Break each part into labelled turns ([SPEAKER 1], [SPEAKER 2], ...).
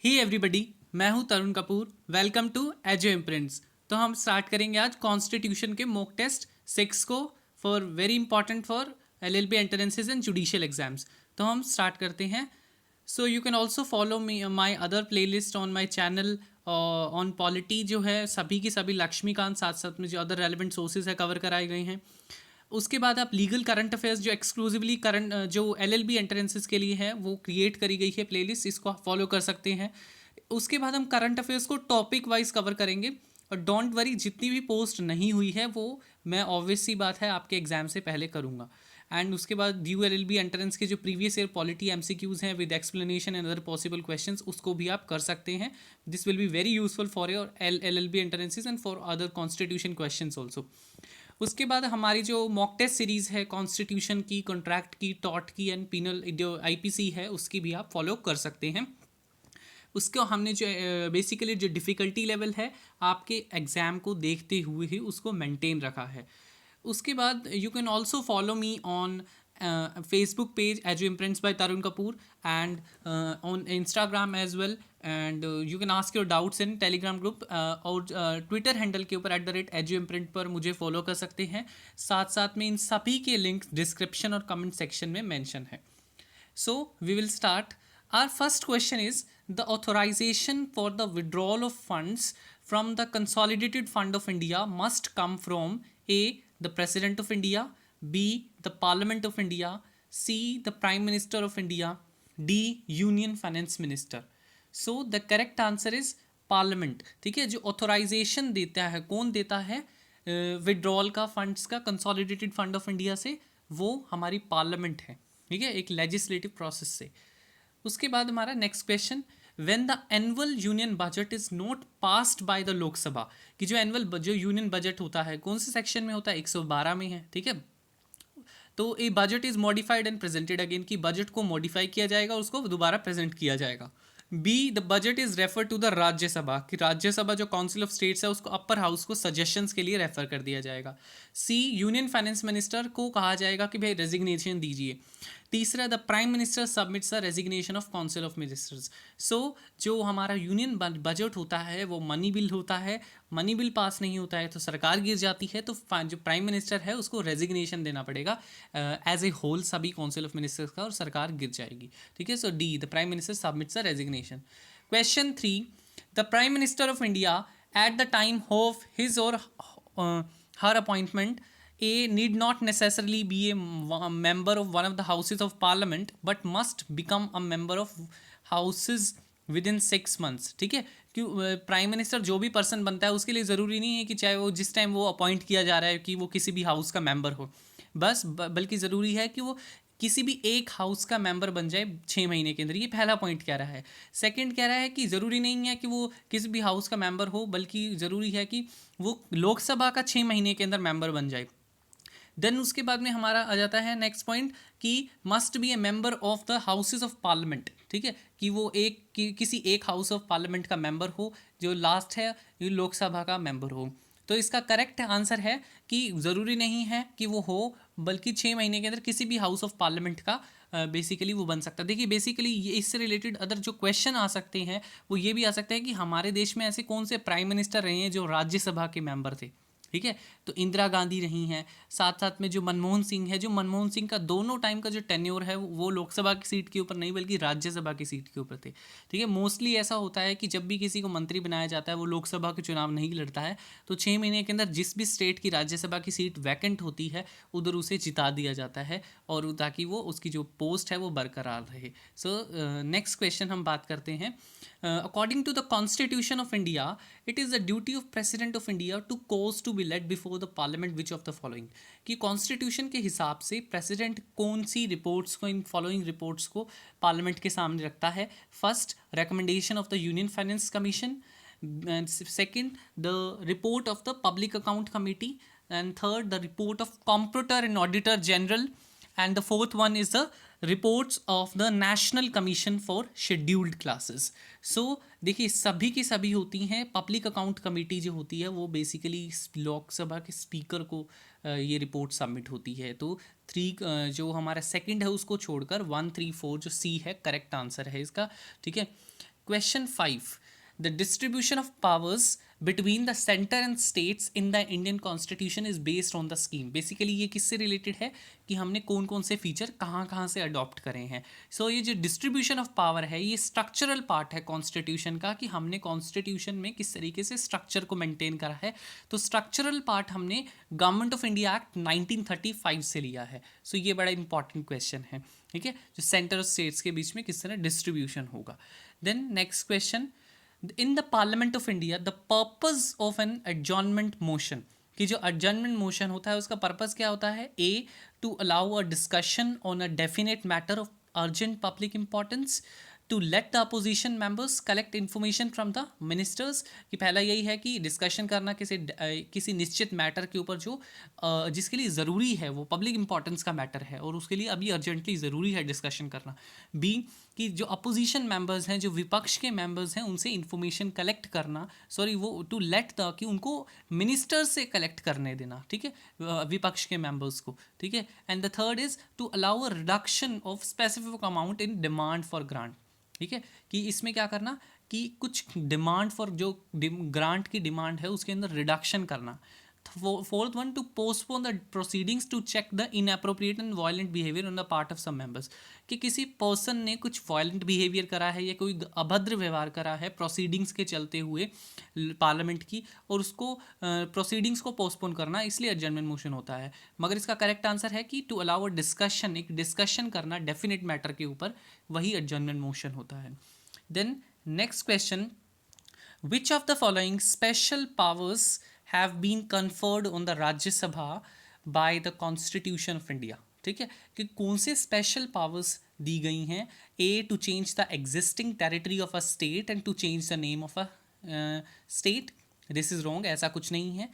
[SPEAKER 1] ही everybody, मैं हूं Tarun Kapoor. Welcome to एजो इम्प्रिंट्स। तो हम स्टार्ट करेंगे आज कॉन्स्टिट्यूशन के मॉक टेस्ट 6 को for very important for LLB entrances and judicial exams. तो हम स्टार्ट करते हैं। So you can also follow me my other play list on my channel on polity जो है सभी की सभी लक्ष्मीकांत, साथ साथ में जो अदर रेलिवेंट सोर्सेज है कवर कराए गए हैं। उसके बाद आप लीगल करंट अफेयर्स जो एक्सक्लूसिवली करंट जो एलएलबी एंट्रेंसेस के लिए है वो क्रिएट करी गई है प्लेलिस्ट, इसको आप फॉलो कर सकते हैं। उसके बाद हम करंट अफेयर्स को टॉपिक वाइज कवर करेंगे। और डोंट वरी, जितनी भी पोस्ट नहीं हुई है वो मैं ऑब्वियस सी बात है आपके एग्जाम से पहले करूँगा। एंड उसके बाद ड्यू एलएलबी एंट्रेंस के जो प्रीवियस ईयर पॉलिटी एमसीक्यूज हैं with explanation and other possible questions, उसको भी आप कर सकते हैं। This will be very useful for your LLB entrances and for other constitution questions also. उसके बाद हमारी जो मॉक टेस्ट सीरीज़ है कॉन्स्टिट्यूशन की, कॉन्ट्रैक्ट की, टॉर्ट की एंड पिनल जो आईपीसी है उसकी भी आप फॉलो कर सकते हैं। उसको हमने जो बेसिकली जो डिफ़िकल्टी लेवल है आपके एग्ज़ाम को देखते हुए ही उसको मेंटेन रखा है। उसके बाद you can also follow me on Facebook page Edu Imprints by Tarun Kapoor and on Instagram as well, and you can ask your doubts in Telegram group और ट्विटर हैंडल के ऊपर @EduImprint पर मुझे follow कर सकते हैं। साथ साथ में इन सभी के लिंक डिस्क्रिप्शन और कमेंट सेक्शन में मेंशन है। So we will start. Our first question is the authorization for the withdrawal of funds from the Consolidated Fund of India must come from A. the President of India, B. the Parliament of India, C. the Prime Minister of India, D. Union Finance Minister. So the correct answer is Parliament. ठीक है, जो authorisation देता है, कौन देता है withdrawal का funds का कंसोलिडेटेड फंड ऑफ इंडिया से, वो हमारी पार्लियामेंट है। ठीक है, एक लेजिस्लेटिव प्रोसेस से। उसके बाद हमारा next question, when the annual union budget is not passed by the Lok Sabha, कि जो एनुअल जो यूनियन बजट होता है कौन से सेक्शन में होता है, 112 में है। ठीक है, तो A budget is modified and presented again, कि बजट को मॉडिफाई किया जाएगा, उसको दोबारा प्रेजेंट किया जाएगा। B the budget is refer to the Rajya Sabha, कि राज्यसभा जो काउंसिल ऑफ स्टेट्स है उसको अपर हाउस को सजेशंस के लिए रेफर कर दिया जाएगा। सी यूनियन फाइनेंस मिनिस्टर को कहा जाएगा कि भाई रेजिग्नेशन दीजिए। तीसरा, the prime minister submits the resignation of council of ministers. So जो हमारा यूनियन बजट होता है वो मनी बिल होता है, मनी बिल पास नहीं होता है तो सरकार गिर जाती है, तो जो प्राइम मिनिस्टर है उसको रेजिग्नेशन देना पड़ेगा एज ए होल सभी काउंसिल ऑफ मिनिस्टर्स का, और सरकार गिर जाएगी। ठीक है, so D the prime minister submits the resignation. Question 3, the prime minister of India at the time of his or her appointment A need not necessarily be a member of one of the houses of parliament but must become a member of houses within 6 months। ठीक है, क्यों prime minister जो भी person बनता है उसके लिए ज़रूरी नहीं है कि चाहे वो जिस टाइम वो अपॉइंट किया जा रहा है कि वो किसी भी हाउस का मेंबर हो, बस बल्कि ज़रूरी है कि वो किसी भी एक हाउस का मेंबर बन जाए 6 महीने के अंदर। ये पहला पॉइंट कह रहा है। सेकंड कह रहा है कि ज़रूरी नहीं है कि वो किसी भी हाउस का मेंबर हो, बल्कि ज़रूरी है कि वो लोकसभा का 6 महीने के अंदर मेंबर बन जाए। देन उसके बाद में हमारा आ जाता है नेक्स्ट पॉइंट कि must be A member of the houses of parliament. ठीक है, कि वो किसी एक हाउस ऑफ पार्लियामेंट का मेंबर हो, जो लास्ट है ये लोकसभा का मेंबर हो। तो इसका करेक्ट आंसर है कि ज़रूरी नहीं है कि वो हो, बल्कि 6 महीने के अंदर किसी भी हाउस ऑफ पार्लियामेंट का बेसिकली वो बन सकता है। देखिए बेसिकली ये इससे रिलेटेड अदर जो क्वेश्चन आ सकते हैं वो ये भी आ सकते हैं कि हमारे देश में ऐसे कौन से प्राइम मिनिस्टर रहे हैं जो राज्यसभा के मेंबर थे। ठीक है, तो इंदिरा गांधी रही हैं, साथ साथ में जो मनमोहन सिंह है, जो मनमोहन सिंह का दोनों टाइम का जो टेन्योर है वो लोकसभा की सीट के ऊपर नहीं बल्कि राज्यसभा की सीट के ऊपर थे। ठीक है, मोस्टली ऐसा होता है कि जब भी किसी को मंत्री बनाया जाता है वो लोकसभा के चुनाव नहीं लड़ता है, तो 6 महीने के अंदर जिस भी स्टेट की राज्यसभा की सीट वैकेंट होती है उधर उसे जिता दिया जाता है, और ताकि वो उसकी जो पोस्ट है वो बरकरार रहे। सो नेक्स्ट क्वेश्चन हम बात करते हैं। According to the constitution of India it is the duty of president of India to cause to be laid before the parliament which of the following, कि कॉन्स्टिट्यूशन के हिसाब से प्रेसिडेंट कौन सी रिपोर्ट्स को, इन फॉलोइंग रिपोर्ट्स को parliament के सामने रखता है। First, recommendation of the union finance commission, second the report of the public account committee, and third the report of computer and auditor general, and the fourth one is the reports of the national commission for scheduled classes। so देखिए सभी की सभी होती हैं। Public account committee जो होती है वो बेसिकली लोकसभा के स्पीकर को ये रिपोर्ट सबमिट होती है। तो 3 जो हमारा सेकंड है उसको छोड़कर 1, 3, 4 जो सी है करेक्ट आंसर है इसका। ठीक है, Question 5. The distribution of powers between the center and states in the Indian Constitution is based on the scheme. Basically ये किससे रिलेटेड है कि हमने कौन कौन से फीचर कहाँ कहाँ से अडॉप्ट करे हैं. सो ये जो डिस्ट्रीब्यूशन ऑफ पावर है ये स्ट्रक्चरल पार्ट है कॉन्स्टिट्यूशन का, कि हमने कॉन्स्टिट्यूशन में किस तरीके से स्ट्रक्चर को मेंटेन करा है. तो स्ट्रक्चरल पार्ट हमने गवर्नमेंट ऑफ इंडिया एक्ट 1935 से लिया है. सो ये बड़ा इंपॉर्टेंट क्वेश्चन है. ठीक है, जो सेंटर और स्टेट्स के बीच में किस तरह डिस्ट्रीब्यूशन होगा. Then next question, in the parliament of India the purpose of an adjournment motion, कि जो एडजॉर्नमेंट मोशन होता है उसका पर्पस क्या होता है. A, to allow a discussion on a definite matter of urgent public importance, to let the opposition members collect information from the ministers, कि पहला यही है कि डिस्कशन करना किसी निश्चित मैटर के ऊपर जो जिसके लिए ज़रूरी है, वो पब्लिक इंपॉर्टेंस का मैटर है और उसके लिए अभी अर्जेंटली ज़रूरी है डिस्कशन करना. बी, कि जो अपोजिशन मेंबर्स हैं, जो विपक्ष के मेंबर्स हैं, उनसे इन्फॉर्मेशन कलेक्ट करना, वो टू लेट द, कि उनको मिनिस्टर से कलेक्ट करने देना. ठीक है, विपक्ष के मेंबर्स को. ठीक है. And the third is to allow a reduction of specific amount in demand for grant. ठीक है, कि इसमें क्या करना कि कुछ डिमांड फॉर जो ग्रांट की डिमांड है उसके अंदर रिडक्शन करना. Fourth one, to postpone the proceedings to check the inappropriate and violent behaviour on the part of some members, कि किसी पर्सन ने कुछ वायलेंट बिहेवियर करा है या कोई अभद्र व्यवहार करा है प्रोसीडिंग्स के चलते हुए पार्लियामेंट की, और उसको प्रोसीडिंग्स को पोस्टपोन करना, इसलिए एडजर्नमेंट मोशन होता है. मगर इसका करेक्ट आंसर है कि टू अलाउ अ डिस्कशन, एक डिस्कशन करना डेफिनेट मैटर के ऊपर, वही एडजर्नमेंट मोशन होता है. Then next question, which of the following special powers have been conferred on the Rajya Sabha by the Constitution of India. ठीक है, कि कौन से स्पेशल पावर्स दी गई हैं. A, to change the existing territory of a state and to change the name of a state. This is wrong, ऐसा कुछ नहीं है.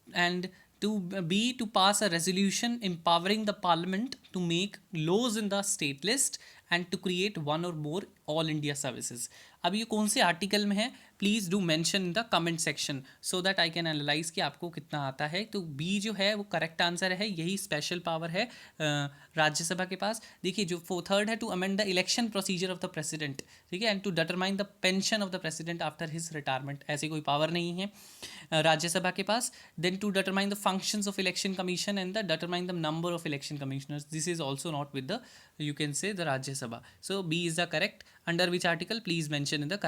[SPEAKER 1] And to B, to pass a resolution empowering the parliament to make laws in the state list and to create one or more all India services. अब ये कौन से article में है, please do mention in the comment section so that I can analyse कि आपको कितना आता है. तो बी जो है वो करेक्ट आंसर है, यही स्पेशल पावर है राज्यसभा के पास. देखिए, जो थर्ड है, to amend the election procedure of the president. ठीक है, and to determine the pension of the president after his retirement. ऐसी कोई पावर नहीं है राज्यसभा के पास. Then to determine the functions of election commission and the determine the number of election commissioners. This is also not with the, you can say, the Rajya Sabha. So B is the correct. Under which article, please mention in the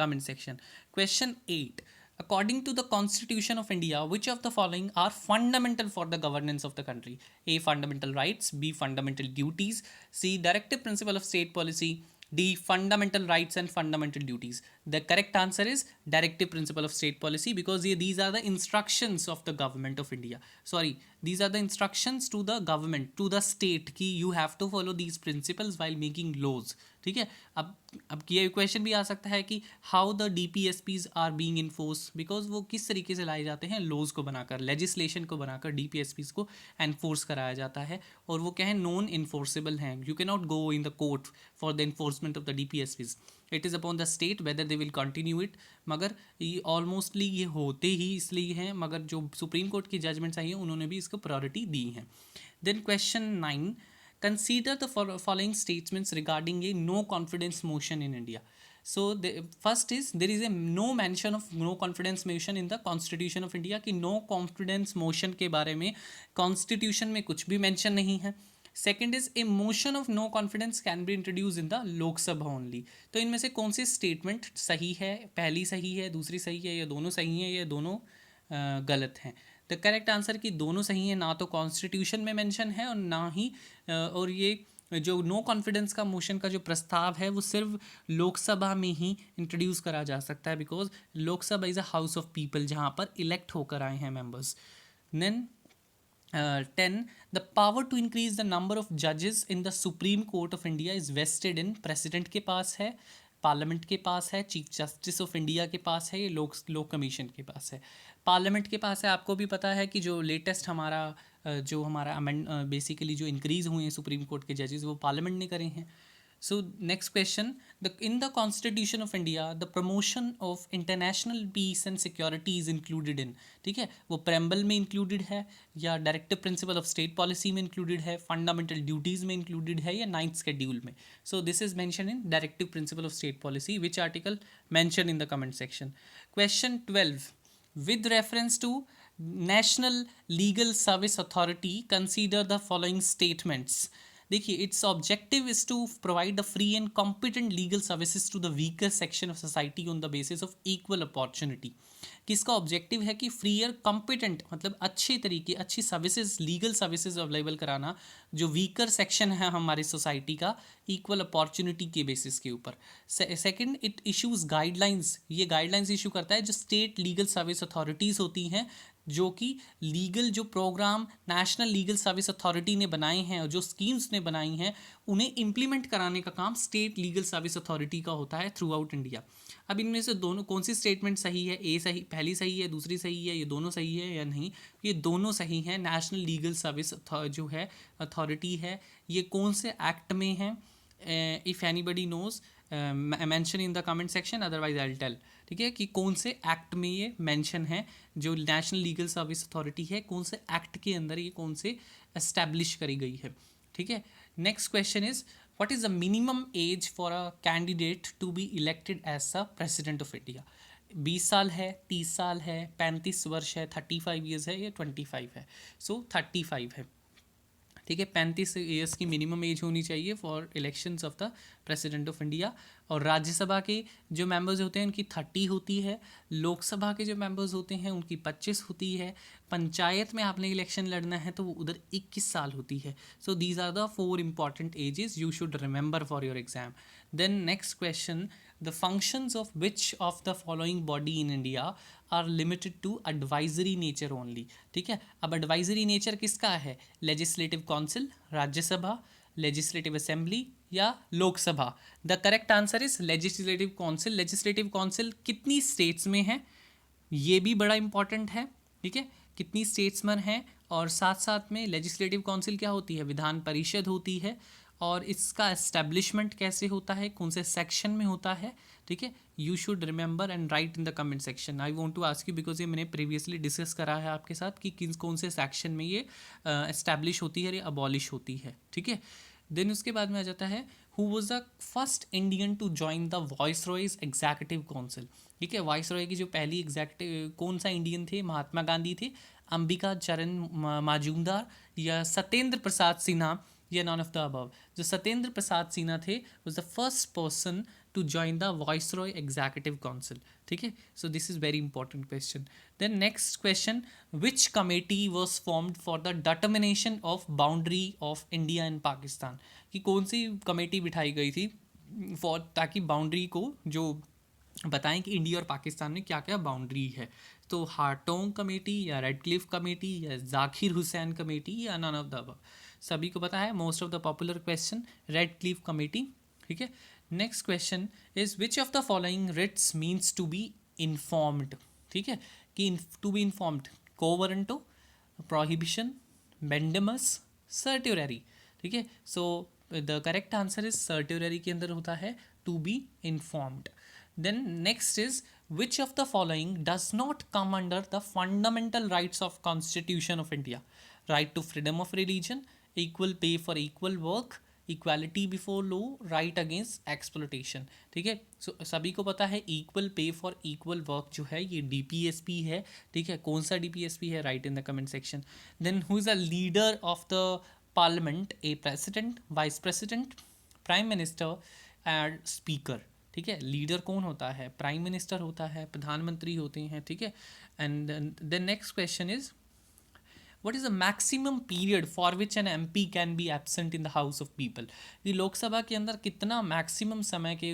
[SPEAKER 1] comment section. Question 8. According to the Constitution of India, which of the following are fundamental for the governance of the country? A, fundamental rights. B, fundamental duties. C, directive principle of state policy. D, fundamental rights and fundamental duties. The correct answer is directive principle of state policy, because these are the instructions of the government of India. Sorry, these are the instructions to the government, to the state, कि you have to follow these principles while making laws. ठीक है, अब ये question भी आ सकता है कि how the DPSPs are being enforce, because वो किस तरीके से लाए जाते हैं, लॉज को बनाकर, लेजिस्लेशन को बनाकर DPSPs को एनफोर्स कराया जाता है, और वो क्या है, नॉन इन्फोर्सेबल हैं. You can not go in the court for the enforcement of the DPSPs. It is upon the state whether they will continue it. मगर ये ऑलमोस्टली ये होते ही इसलिए हैं, मगर जो सुप्रीम कोर्ट की जजमेंट्स आई हैं उन्होंने भी इसको प्रायोरिटी दी है. Then question 9. Consider the following statements regarding a no confidence motion in India. So the first is, there is a no mention of no confidence motion in the Constitution of India, कि no confidence motion के बारे में Constitution में कुछ भी mention नहीं है. Second is, a motion of no confidence can be introduce in the Lok Sabha only. तो इनमें से कौन सी स्टेटमेंट सही है, पहली सही है, दूसरी सही है, या दोनों सही हैं, या दोनों गलत हैं. द करेक्ट आंसर कि दोनों सही हैं. ना तो कॉन्स्टिट्यूशन में मेंशन है और ना ही और ये जो नो कॉन्फिडेंस का मोशन का जो प्रस्ताव है वो सिर्फ लोकसभा में ही इंट्रोड्यूस करा जा सकता है, because Lok Sabha is a house of people जहाँ पर इलेक्ट होकर आए हैं members. Then 10. The power to increase the number of judges in the Supreme Court of India is vested in president के पास है, पार्लियामेंट के पास है, चीफ जस्टिस ऑफ इंडिया के पास है, ये लोक कमीशन के पास है. पार्लियामेंट के पास है. आपको भी पता है कि जो लेटेस्ट हमारा अमेंड बेसिकली जो इंक्रीज़ हुए हैं सुप्रीम कोर्ट के जजेस, वो पार्लियामेंट ने करे हैं. So next question, in the Constitution of India the promotion of international peace and security is included in, ठीक है, वो preamble में included है या directive principle of state policy में included है, fundamental duties में included है या 9th schedule में. So this is mentioned in directive principle of state policy. Which article? Mention in the comment section. Question 12, with reference to National Legal Service Authority consider the following statements. देखिए, it's objective is to provide the free and competent legal services to the weaker section of society on the basis of equal opportunity. किसका objective है कि free और competent मतलब अच्छे तरीके अच्छी services legal services available कराना जो वीकर सेक्शन है हमारी सोसाइटी का इक्वल अपॉर्चुनिटी के बेसिस के ऊपर. सेकंड, इट इश्यूज गाइडलाइंस, ये गाइडलाइंस इशू करता है जो स्टेट लीगल सर्विस अथॉरिटीज़ होती हैं, जो कि लीगल जो programme national legal service authority ने बनाए हैं और जो स्कीम्स ने बनाई हैं उन्हें इम्प्लीमेंट कराने का काम स्टेट लीगल सर्विस अथॉरिटी का होता है थ्रू आउट इंडिया. अब इनमें से दोनों कौन सी स्टेटमेंट सही है? ए सही, पहली सही है, दूसरी सही है, ये दोनों सही है या नहीं? ये दोनों सही हैं. नेशनल लीगल सर्विस जो है अथॉरिटी है, ये कौन से एक्ट में है? If anybody knows mention in the comment section, otherwise I will tell. ठीक है, कि कौन से एक्ट में ये मेंशन है, जो नेशनल लीगल सर्विस अथॉरिटी है कौन से एक्ट के अंदर ये कौन से एस्टैब्लिश करी गई है. ठीक है. Next question is what is the minimum age for a candidate to be elected as the president of India? 20 साल है, 30 साल है, 35 वर्ष है, 35 ईयर्स है या 25 है? सो 35 है. ठीक है, 35 ईयर्स की मिनिमम एज होनी चाहिए for elections of the president of India. और राज्यसभा के जो मेंबर्स होते हैं उनकी 30 होती है, लोकसभा के जो मेंबर्स होते हैं उनकी 25 होती है, पंचायत में आपने इलेक्शन लड़ना है तो वो उधर 21 साल होती है. So these are the 4 important ages you should remember for your exam. Then next question, the functions of which of the following body in India are limited to advisory nature only. ठीक है, अब advisory nature किसका है? Legislative council, Rajya Sabha, legislative assembly या Lok Sabha? The correct answer is legislative council. Legislative council कितनी states में है ये भी बड़ा इंपॉर्टेंट है. ठीक है, कितनी स्टेट्स में है, और साथ साथ में लेजिस्लेटिव काउंसिल क्या होती है? विधान परिषद होती है. और इसका एस्टेब्लिशमेंट कैसे होता है, कौन से सेक्शन में होता है? ठीक है, you should remember and write in the comment section. I want to ask you because ये मैंने प्रीवियसली डिस्कस करा है आपके साथ कि किन कौन से सेक्शन में ये एस्टैब्लिश होती है या अबॉलिश होती है. ठीक है. देन उसके बाद में आ जाता है who was the first Indian to join the viceroy's executive council. ठीक है, वाइसरॉय की जो पहली एग्जीक्यूटिव कौन सा इंडियन थे? महात्मा गांधी थे, अंबिका चरण मजूमदार या सत्येंद्र प्रसाद सिन्हा या नॉन ऑफ द अबव? जो सत्येंद्र प्रसाद सिन्हा थे was the first person to join the Viceroy Executive Council. ठीक है, so this is very important question. Then next question, which committee was formed for the determination of boundary of India and Pakistan? कि कौन सी committee बिठाई गई थी for ताकि boundary को जो बताएं कि इंडिया और पाकिस्तान में क्या क्या बाउंड्री है? तो हार्टोंग कमेटी या रेडक्लिफ कमेटी या जाकिर हुसैन कमेटी या नन ऑफ द अबव? सभी को पता है, most of the popular question, Radcliffe committee. ठीक है. Next question is which of the following writs means to be informed? ठीक है, कि to be informed, quo warranto, prohibition, mandamus, certiorari. ठीक है, so the correct answer is certiorari के अंदर होता है to be informed. Then next is which of the following does not come under the fundamental rights of constitution of India? Right to freedom of religion, equal pay for equal work, equality before law, right against exploitation. ठीक है, सो सभी को पता है equal pay for equal work जो है ये DPSP है. ठीक है, कौन सा DPSP है? Right in the comment section. Then who is the leader of the parliament? A president, vice president, prime minister and speaker. ठीक है, लीडर कौन होता है? प्राइम मिनिस्टर होता है, प्रधानमंत्री होते हैं. ठीक है. And the next question is what is the maximum period for which an MP can be absent in the House of People? कि लोकसभा के अंदर कितना मैक्सिमम समय के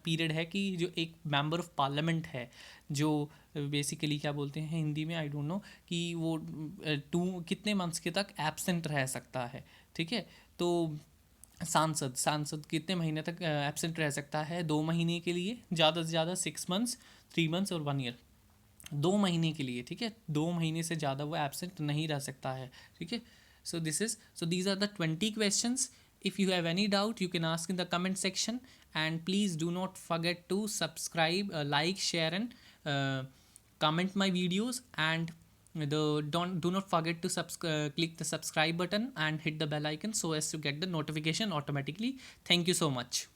[SPEAKER 1] पीरियड है कि जो एक मेंबर ऑफ पार्लियामेंट है जो बेसिकली क्या बोलते हैं हिंदी में, आई डोंट नो, कि वो कितने मंथ्स के तक एब्सेंट रह सकता है. ठीक है, तो सांसद कितने महीने तक एब्सेंट रह सकता है? 2 महीने के लिए, ज़्यादा से ज़्यादा 6 months, 3 months और 1 year. 2 महीने के लिए. ठीक है, 2 महीने से ज़्यादा वो एब्सेंट नहीं रह सकता है. ठीक है, so these are the 20 questions If you have any doubt, you can ask in the comment section. And please do not forget to subscribe, like, share, and comment my videos. And do not forget to click the subscribe button and hit the bell icon so as to get the notification automatically. Thank you so much.